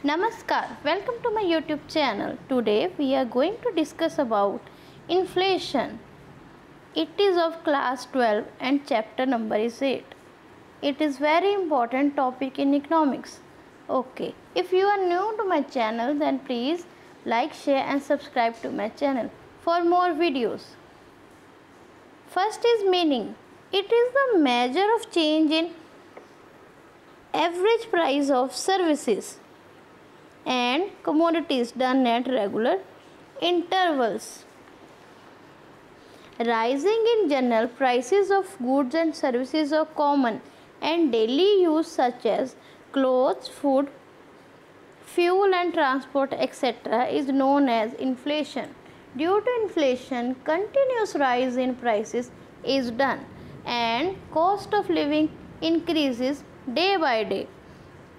Namaskar, welcome to my YouTube channel. Today we are going to discuss about inflation. It is of class 12 and chapter number is 8. It is very important topic in economics. Okay, if you are new to my channel then please like, share and subscribe to my channel for more videos. First is meaning. It is the measure of change in average price of services and commodities done at regular intervals. Rising in general, prices of goods and services of common and daily use such as clothes, food, fuel and transport etc. is known as inflation. Due to inflation, continuous rise in prices is done and cost of living increases day by day.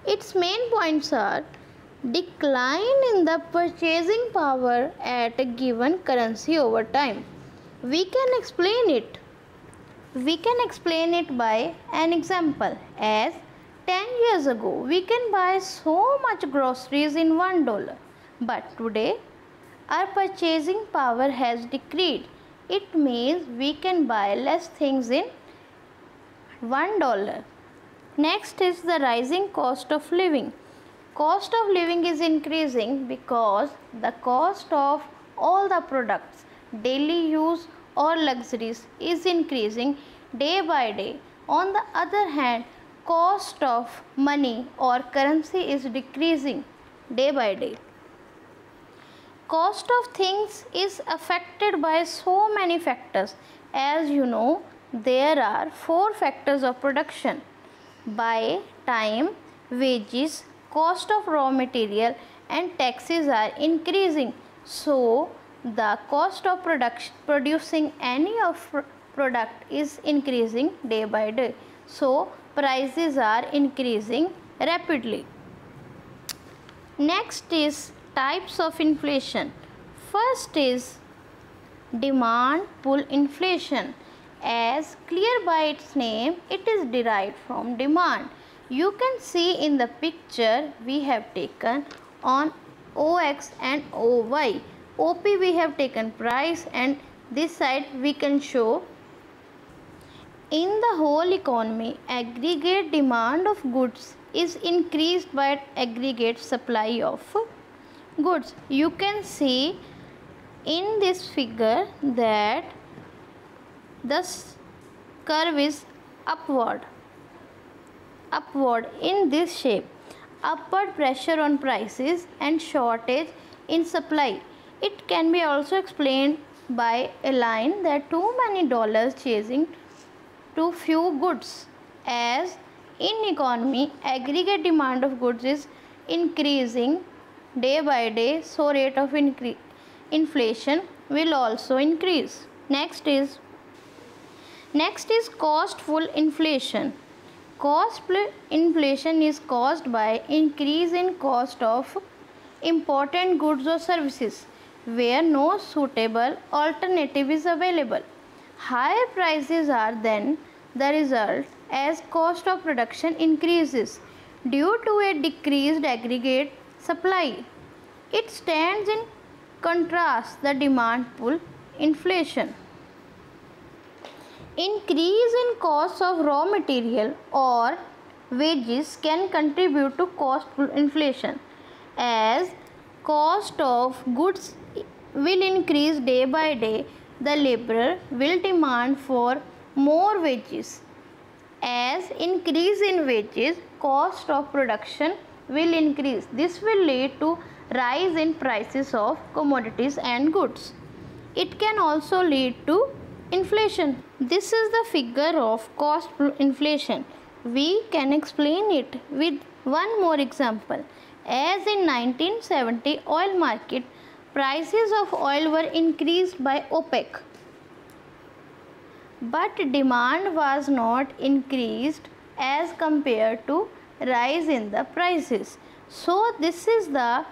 Its main points are decline in the purchasing power at a given currency over time. We can explain it by an example. As 10 years ago we can buy so much groceries in $1, but today our purchasing power has decreased. It means we can buy less things in $1. Next is the rising cost of living. Cost of living is increasing because the cost of all the products, daily use or luxuries is increasing day by day. On the other hand, cost of money or currency is decreasing day by day. Cost of things is affected by so many factors. As you know, there are 4 factors of production: by, time, wages, cost of raw material and taxes are increasing. So the cost of producing any of product is increasing day by day. So prices are increasing rapidly. Next is types of inflation. First is demand pull inflation. As clear by its name, it is derived from demand. You can see in the picture we have taken on OX and OY. OP we have taken price and this side we can show in the whole economy aggregate demand of goods is increased by aggregate supply of goods. You can see in this figure that the curve is upward in this shape. Upward pressure on prices and shortage in supply. It can be also explained by a line that too many dollars chasing too few goods. As in economy aggregate demand of goods is increasing day by day, so rate of inflation will also increase. Next is costful inflation. Costful inflation is caused by increase in cost of important goods or services where no suitable alternative is available. Higher prices are then the result as cost of production increases due to a decreased aggregate supply. It stands in contrast the demand pull inflation. Increase in costs of raw material or wages can contribute to costful inflation. As cost of goods will increase day by day, the laborer will demand for more wages. As increase in wages, cost of production will increase. This will lead to rise in prices of commodities and goods. It can also lead to inflation. This is the figure of cost inflation. We can explain it with one more example. As in 1970 oil market, prices of oil were increased by OPEC, but demand was not increased as compared to rise in the prices. So this is the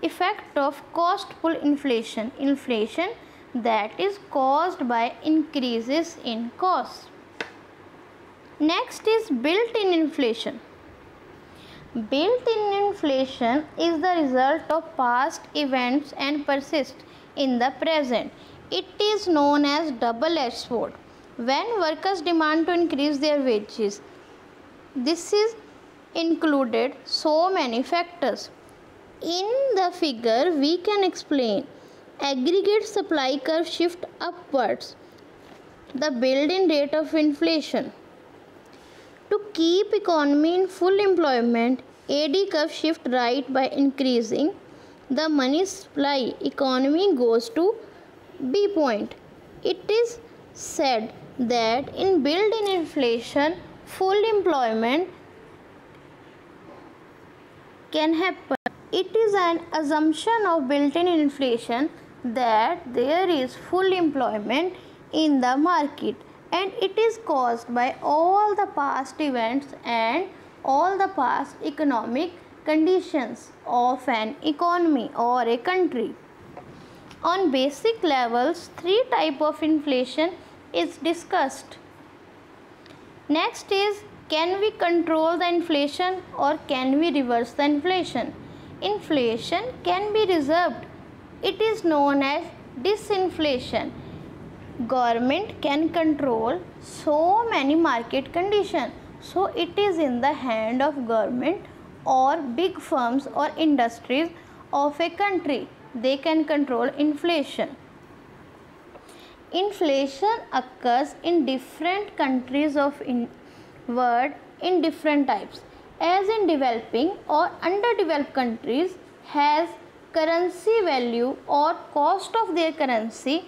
effect of cost pull inflation. Inflation that is caused by increases in costs. Next is built-in inflation. Built-in inflation is the result of past events and persists in the present. It is known as double-edged sword. When workers demand to increase their wages, this is included so many factors. In the figure, we can explain aggregate supply curve shift upwards, the built-in rate of inflation. To keep economy in full employment, AD curve shift right by increasing the money supply. Economy goes to B point. It is said that in built-in inflation, full employment can happen. It is an assumption of built-in inflation that there is full employment in the market, and it is caused by all the past events and all the past economic conditions of an economy or a country. On basic levels, three types of inflation is discussed. Next is, can we control the inflation or can we reverse the inflation? Inflation can be reversed. It is known as disinflation. Government can control so many market conditions. So it is in the hand of government or big firms or industries of a country. They can control inflation. Inflation occurs in different countries of world in different types. As in developing or underdeveloped countries has currency value or cost of their currency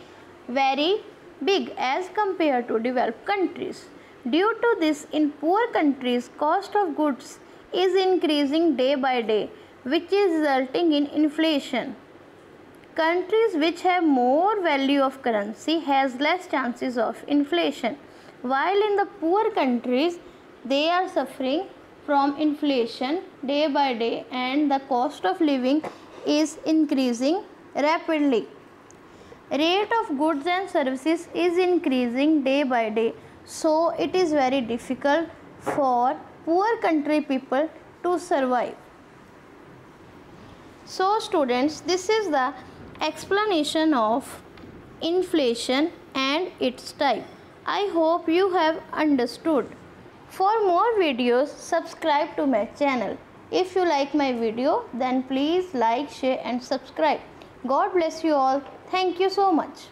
very big as compared to developed countries. Due to this, in poor countries, cost of goods is increasing day by day, which is resulting in inflation. Countries which have more value of currency has less chances of inflation, while in the poor countries they are suffering from inflation day by day and the cost of living is increasing rapidly. Rate of goods and services is increasing day by day, so it is very difficult for poor country people to survive. So students, this is the explanation of inflation and its type. I hope you have understood. For more videos, subscribe to my channel. If you like my video, then please like, share and subscribe. God bless you all. Thank you so much.